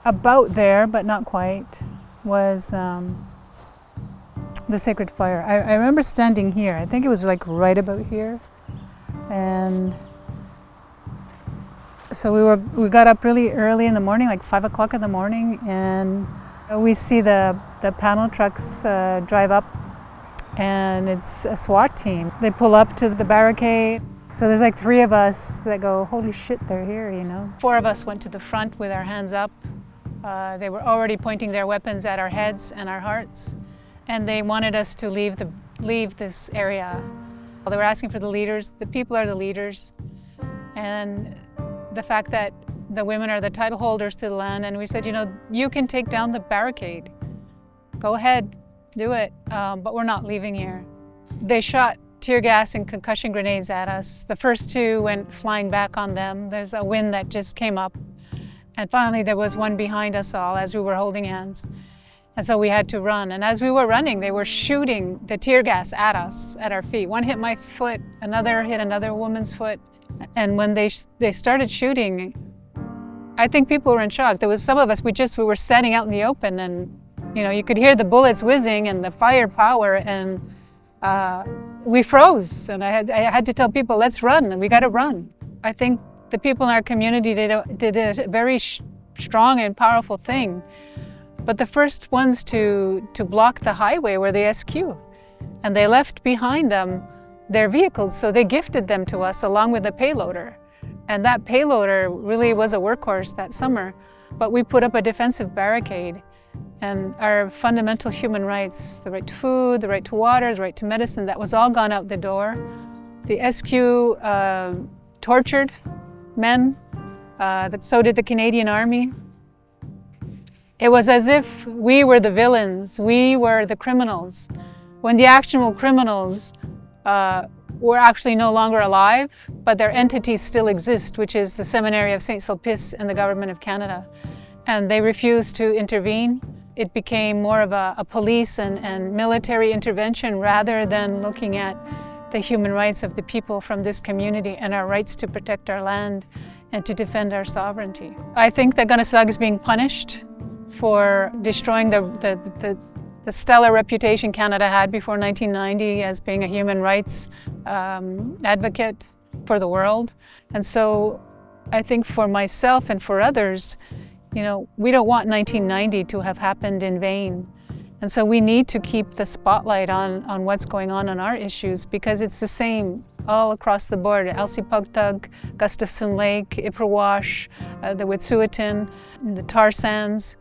about there, but not quite, was the sacred fire. I remember standing here. I think it was like right about here. And so we got up really early in the morning, like 5 o'clock in the morning, and we see the panel trucks drive up, and it's a SWAT team. They pull up to the barricade. So there's like 3 of us that go, holy shit, they're here, you know. 4 of us went to the front with our hands up. They were already pointing their weapons at our heads and our hearts, and they wanted us to leave this area. They were asking for the leaders. The people are the leaders, and the fact that the women are the title holders to the land. And we said, you know, you can take down the barricade. Go ahead, do it, but we're not leaving here. They shot tear gas and concussion grenades at us. The first 2 went flying back on them. There's a wind that just came up. And finally there was one behind us all as we were holding hands. And so we had to run. And as we were running, they were shooting the tear gas at us, at our feet. One hit my foot, another hit another woman's foot. And when they started shooting, I think people were in shock. There was some of us, we were standing out in the open, and you know, you could hear the bullets whizzing and the firepower, and we froze. And I had to tell people, let's run, and we got to run. I think the people in our community did a very strong and powerful thing. But the first ones to block the highway were the SQ. And they left behind them their vehicles, so they gifted them to us along with the payloader. And that payloader really was a workhorse that summer. But we put up a defensive barricade, and our fundamental human rights, the right to food, the right to water, the right to medicine, that was all gone out the door. The SQ tortured men, so did the Canadian Army. It was as if we were the villains, we were the criminals, when the actual criminals were actually no longer alive, but their entities still exist, which is the Seminary of St. Sulpice and the Government of Canada. And they refused to intervene. It became more of a police and military intervention rather than looking at the human rights of the people from this community and our rights to protect our land and to defend our sovereignty. I think that Kanehsatà is being punished for destroying the stellar reputation Canada had before 1990 as being a human rights advocate for the world. And so I think for myself and for others, you know, we don't want 1990 to have happened in vain. And so we need to keep the spotlight on what's going on our issues, because it's the same all across the board. Elsipogtog, Gustafson Lake, Ipperwash, the Wet'suwet'en, the tar sands.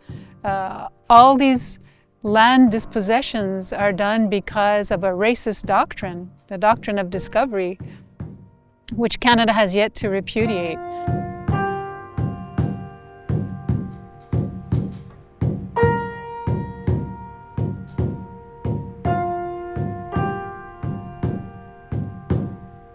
All these land dispossessions are done because of a racist doctrine, the doctrine of discovery, which Canada has yet to repudiate.